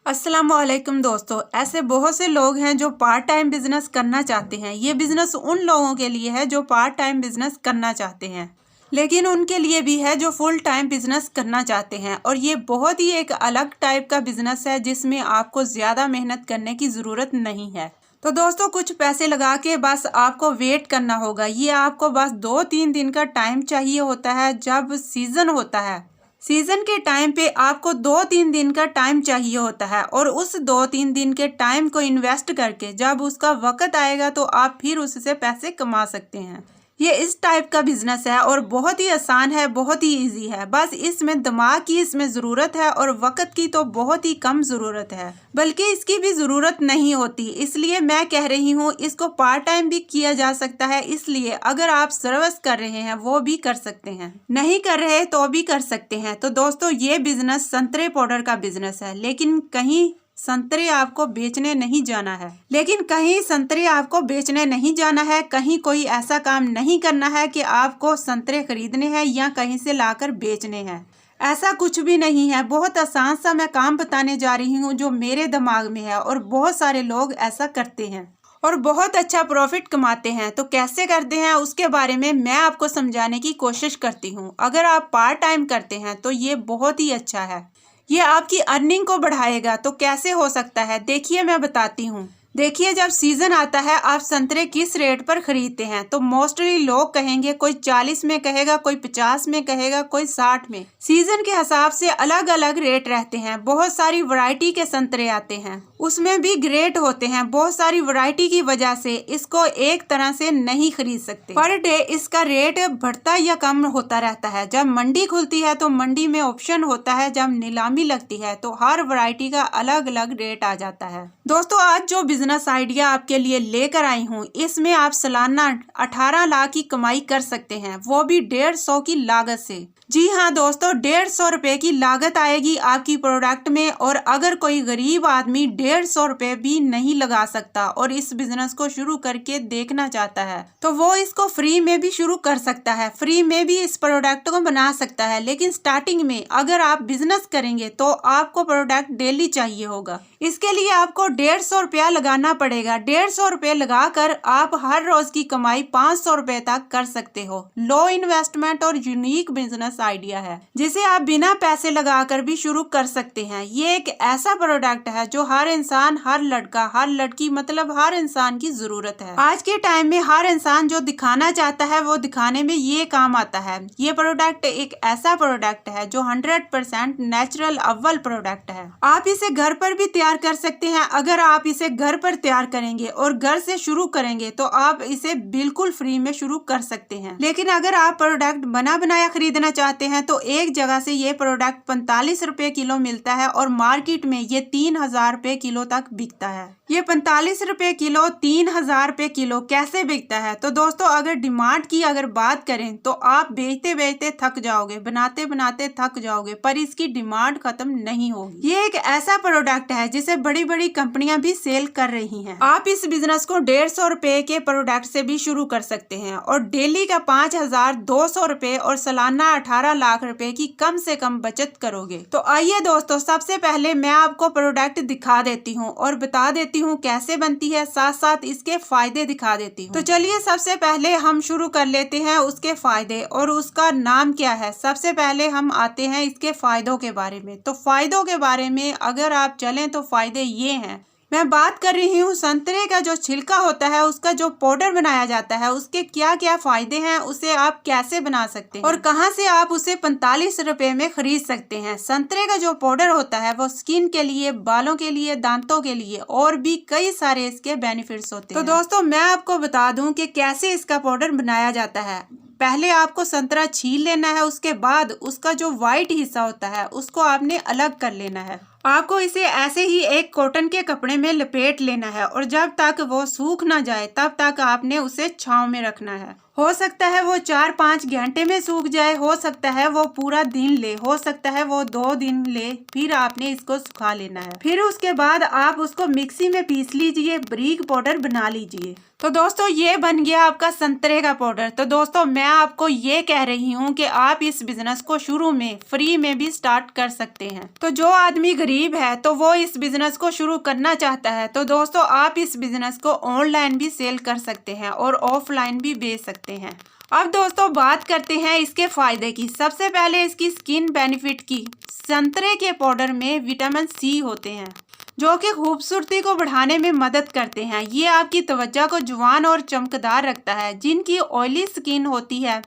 अस्सलामुअलैकुम दोस्तों, ऐसे बहुत से लोग हैं जो पार्ट टाइम बिजनेस करना चाहते हैं। ये बिजनेस उन लोगों के लिए है जो पार्ट टाइम बिजनेस करना चाहते हैं, लेकिन उनके लिए भी है जो फुल टाइम बिजनेस करना चाहते हैं। और ये बहुत ही एक अलग टाइप का बिजनेस है जिसमें आपको ज़्यादा मेहनत करने की ज़रूरत नहीं है। तो दोस्तों, कुछ पैसे लगा के बस आपको वेट करना होगा। ये आपको बस 2-3 दिन का टाइम चाहिए होता है। जब सीज़न होता है, सीजन के टाइम पे आपको 2-3 दिन का टाइम चाहिए होता है, और उस 2-3 दिन के टाइम को इन्वेस्ट करके जब उसका वक्त आएगा तो आप फिर उससे पैसे कमा सकते हैं। ये इस टाइप का बिजनेस है और बहुत ही आसान है, बहुत ही इजी है। बस इसमें दिमाग की इसमें ज़रूरत है और वक्त की तो बहुत ही कम ज़रूरत है, बल्कि इसकी भी ज़रूरत नहीं होती। इसलिए मैं कह रही हूँ इसको पार्ट टाइम भी किया जा सकता है। इसलिए अगर आप सर्विस कर रहे हैं वो भी कर सकते हैं, नहीं कर रहे तो भी कर सकते हैं। तो दोस्तों, ये बिजनेस संतरे पाउडर का बिजनेस है, लेकिन कहीं संतरे आपको बेचने नहीं जाना है। कहीं कोई ऐसा काम नहीं करना है कि आपको संतरे खरीदने हैं या कहीं से लाकर बेचने हैं। ऐसा कुछ भी नहीं है। बहुत आसान सा मैं काम बताने जा रही हूँ जो मेरे दिमाग में है, और बहुत सारे लोग ऐसा करते हैं और बहुत अच्छा प्रॉफिट कमाते हैं। तो कैसे करते हैं उसके बारे में मैं आपको समझाने की कोशिश करती हूँ। अगर आप पार्ट टाइम करते हैं तो ये बहुत ही अच्छा है, ये आपकी अर्निंग को बढ़ाएगा। तो कैसे हो सकता है, देखिए मैं बताती हूँ। देखिए, जब सीजन आता है आप संतरे किस रेट पर खरीदते हैं, तो मोस्टली लोग कहेंगे, कोई 40 में कहेगा, कोई 50 में कहेगा, कोई 60 में। सीजन के हिसाब से अलग अलग रेट रहते हैं। बहुत सारी वैरायटी के संतरे आते हैं, उसमें भी ग्रेड होते हैं। बहुत सारी वैरायटी की वजह से इसको एक तरह से नहीं खरीद सकते। पर डे इसका रेट बढ़ता या कम होता रहता है। जब मंडी खुलती है तो मंडी में ऑप्शन होता है, जब नीलामी लगती है तो हर वैरायटी का अलग अलग रेट आ जाता है। दोस्तों, आज जो बिजनेस आइडिया आपके लिए लेकर आई हूँ, इसमें आप सालाना 18 लाख की कमाई कर सकते हैं, वो भी 150 की लागत से। जी हाँ दोस्तों, 150 रुपए की लागत आएगी आपकी प्रोडक्ट में। और अगर कोई गरीब आदमी 150 रुपए भी नहीं लगा सकता और इस बिजनेस को शुरू करके देखना चाहता है, तो वो इसको फ्री में भी शुरू कर सकता है, फ्री में भी इस प्रोडक्ट को बना सकता है। लेकिन स्टार्टिंग में अगर आप बिजनेस करेंगे तो आपको प्रोडक्ट डेली चाहिए होगा। इसके लिए आपको 150 रुपया लगाना पड़ेगा। 150 रुपये लगाकर आप हर रोज की कमाई 500 रुपए तक कर सकते हो। लो इन्वेस्टमेंट और यूनिक बिजनेस आइडिया है जिसे आप बिना पैसे लगाकर भी शुरू कर सकते हैं। ये एक ऐसा प्रोडक्ट है जो हर इंसान, हर लड़का, हर लड़की, मतलब हर इंसान की जरूरत है। आज के टाइम में हर इंसान जो दिखाना चाहता है वो दिखाने में ये काम आता है। ये प्रोडक्ट एक ऐसा प्रोडक्ट है जो 100% नेचुरल अव्वल प्रोडक्ट है। आप इसे घर पर भी तैयार कर सकते हैं। अगर आप इसे घर पर तैयार करेंगे और घर से शुरू करेंगे तो आप इसे बिल्कुल फ्री में शुरू कर सकते हैं। लेकिन अगर आप प्रोडक्ट बना बनाया खरीदना चाहते हैं तो एक जगह से ये प्रोडक्ट 45 रुपए किलो मिलता है और मार्केट में ये 3000 रुपए किलो तक बिकता है। ये 45 रुपए किलो 3000 रुपए किलो कैसे बिकता है? तो दोस्तों, अगर डिमांड की अगर बात करें तो आप बेचते बेचते थक जाओगे, बनाते बनाते थक जाओगे, पर इसकी डिमांड खत्म नहीं होगी। ये एक ऐसा प्रोडक्ट है जिसे बड़ी बड़ी कंपनियां भी सेल कर रही हैं। आप इस बिजनेस को 150 रुपए के प्रोडक्ट से भी शुरू कर सकते हैं और डेली का 5200 रुपए और सालाना 18 लाख रुपए की कम से कम बचत करोगे। तो आइए दोस्तों, सबसे पहले मैं आपको प्रोडक्ट दिखा देती हूँ और बता देती हूँ कैसे बनती है, साथ साथ इसके फायदे दिखा देती हूँ। तो चलिए सबसे पहले हम शुरू कर लेते हैं उसके फायदे और उसका नाम क्या है। सबसे पहले हम आते हैं इसके फायदों के बारे में। तो फायदों के बारे में अगर आप चलें तो फायदे ये हैं। मैं बात कर रही हूँ संतरे का जो छिलका होता है, उसका जो पाउडर बनाया जाता है, उसके क्या क्या फायदे हैं, उसे आप कैसे बना सकते हैं और कहाँ से आप उसे 45 रुपए में खरीद सकते हैं। संतरे का जो पाउडर होता है वो स्किन के लिए, बालों के लिए, दांतों के लिए और भी कई सारे इसके बेनिफिट्स होते हैं। तो दोस्तों, मैं आपको बता दूं कि कैसे इसका पाउडर बनाया जाता है। पहले आपको संतरा छील लेना है, उसके बाद उसका जो व्हाइट हिस्सा होता है उसको आपने अलग कर लेना है। आपको इसे ऐसे ही एक कॉटन के कपड़े में लपेट लेना है और जब तक वो सूख ना जाए तब तक आपने उसे छांव में रखना है। हो सकता है वो 4-5 घंटे में सूख जाए, हो सकता है वो पूरा दिन ले, हो सकता है वो 2 दिन ले, फिर आपने इसको सुखा लेना है। फिर उसके बाद आप उसको मिक्सी में पीस लीजिए, बारीक पाउडर बना लीजिए। तो दोस्तों, ये बन गया आपका संतरे का पाउडर। तो दोस्तों, मैं आपको ये कह रही हूँ कि आप इस बिजनेस को शुरू में फ्री में भी स्टार्ट कर सकते हैं। तो जो आदमी गरीब गरीब है तो वो इस बिजनेस को शुरू करना चाहता है तो दोस्तों आप इस बिजनेस को ऑनलाइन भी सेल कर सकते हैं और ऑफलाइन भी बेच सकते हैं। अब दोस्तों बात करते हैं इसके फायदे की। सबसे पहले इसकी स्किन बेनिफिट की। संतरे के पाउडर में विटामिन सी होते हैं जो कि खूबसूरती को बढ़ाने में मदद करते हैं। ये आपकी त्वचा को जवान और चमकदार रखता है। जिनकी ऑयली स्किन होती है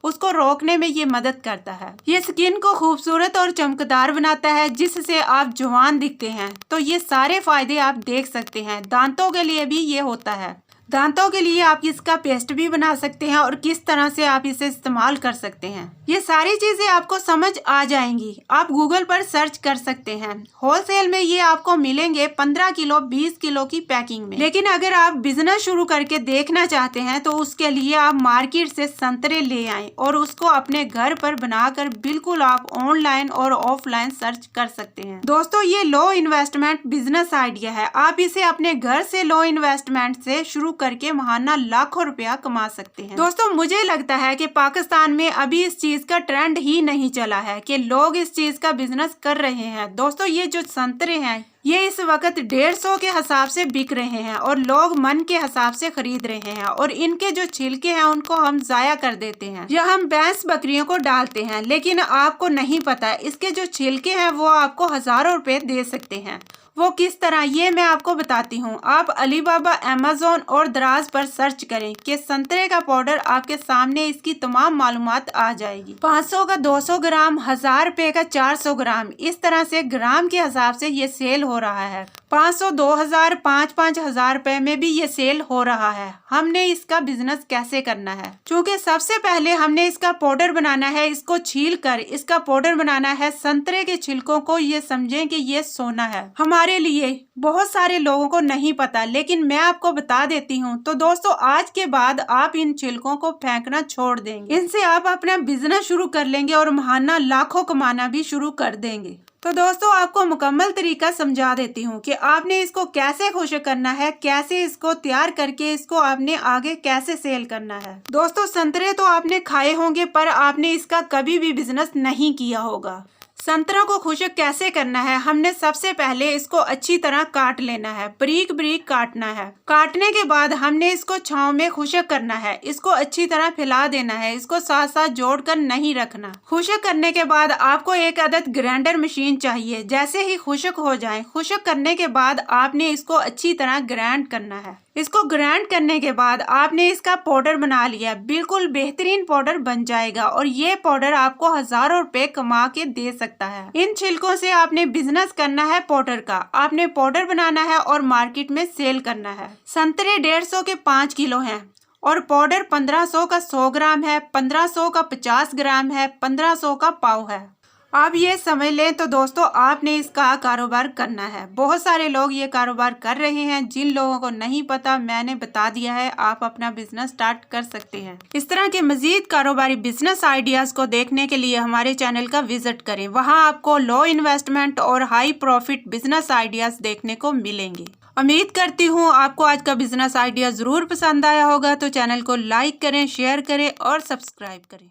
उसको रोकने में ये मदद करता है। ये स्किन को खूबसूरत और चमकदार बनाता है जिससे आप जवान दिखते हैं। तो ये सारे फायदे आप देख सकते हैं। दांतों के लिए भी ये होता है। दांतों के लिए आप इसका पेस्ट भी बना सकते हैं और किस तरह से आप इसे इस्तेमाल कर सकते हैं ये सारी चीजें आपको समझ आ जाएंगी। आप गूगल पर सर्च कर सकते हैं। होलसेल में ये आपको मिलेंगे 15 किलो 20 किलो की पैकिंग में। लेकिन अगर आप बिजनेस शुरू करके देखना चाहते हैं तो उसके लिए आप मार्केट से संतरे ले आएं और उसको अपने घर पर बनाकर बिल्कुल आप ऑनलाइन और ऑफलाइन सर्च कर सकते हैं। दोस्तों ये लो इन्वेस्टमेंट बिजनेस आइडिया है। आप इसे अपने घर से लो इन्वेस्टमेंट से शुरू करके महाना लाखों रुपया कमा सकते हैं। दोस्तों मुझे लगता है कि पाकिस्तान में अभी इस चीज का ट्रेंड ही नहीं चला है कि लोग इस चीज का बिजनेस कर रहे हैं। दोस्तों ये जो संतरे हैं ये इस वक्त 150 के हिसाब से बिक रहे हैं और लोग मन के हिसाब से खरीद रहे हैं और इनके जो छिलके हैं उनको हम जाया कर देते हैं या हम भैंस बकरियों को डालते हैं। लेकिन आपको नहीं पता इसके जो छिलके हैं वो आपको हजारों रुपए दे सकते हैं। वो किस तरह ये मैं आपको बताती हूँ। आप अलीबाबा अमेज़न और दराज पर सर्च करें कि संतरे का पाउडर आपके सामने इसकी तमाम मालूमात आ जाएगी। 500 का 200 ग्राम, 1000 रुपए का 400 ग्राम, इस तरह से ग्राम के हिसाब से ये सेल हो रहा है। 500, 2000, 5-5 रुपए में भी ये सेल हो रहा है। हमने इसका बिजनेस कैसे करना है? क्योंकि सबसे पहले हमने इसका पाउडर बनाना है। इसको छील कर इसका पाउडर बनाना है। संतरे के छिलकों को ये समझें कि ये सोना है हमारे लिए। बहुत सारे लोगों को नहीं पता लेकिन मैं आपको बता देती हूँ। तो दोस्तों आज के बाद आप इन छिलकों को फेंकना छोड़ देंगे। इनसे आप अपना बिजनेस शुरू कर लेंगे और महाना लाखों कमाना भी शुरू कर देंगे। तो दोस्तों आपको मुकम्मल तरीका समझा देती हूँ कि आपने इसको कैसे खुश्क करना है, कैसे इसको तैयार करके इसको आपने आगे कैसे सेल करना है। दोस्तों संतरे तो आपने खाए होंगे पर आपने इसका कभी भी बिजनेस नहीं किया होगा। संतरों को खुश्क कैसे करना है? हमने सबसे पहले इसको अच्छी तरह काट लेना है। बारीक बारीक काटना है। काटने के बाद हमने इसको छांव में खुश्क करना है। इसको अच्छी तरह फैला देना है। इसको साथ साथ जोड़कर नहीं रखना। खुश्क करने के बाद आपको एक अदद ग्राइंडर मशीन चाहिए। जैसे ही खुश्क हो जाए, खुश्क करने के बाद आपने इसको अच्छी तरह ग्राइंड करना है। इसको ग्राइंड करने के बाद आपने इसका पाउडर बना लिया। बिल्कुल बेहतरीन पाउडर बन जाएगा और ये पाउडर आपको हजारों रुपए कमा के दे सकता है। इन छिलकों से आपने बिजनेस करना है पाउडर का। आपने पाउडर बनाना है और मार्केट में सेल करना है। संतरे 150 के 5 किलो हैं और पाउडर 1500 का 100 ग्राम है, 1500 का 50 ग्राम है, 1500 का पाव है। आप ये समझ लें तो दोस्तों आपने इसका कारोबार करना है। बहुत सारे लोग ये कारोबार कर रहे हैं। जिन लोगों को नहीं पता मैंने बता दिया है। आप अपना बिजनेस स्टार्ट कर सकते हैं। इस तरह के मजीद कारोबारी बिजनेस आइडियाज को देखने के लिए हमारे चैनल का विजिट करें। वहाँ आपको लो इन्वेस्टमेंट और हाई प्रॉफिट बिजनेस आइडियाज देखने को मिलेंगे। उम्मीद करती हूँ आपको आज का बिजनेस आइडिया जरूर पसंद आया होगा। तो चैनल को लाइक करें, शेयर करें और सब्सक्राइब करें।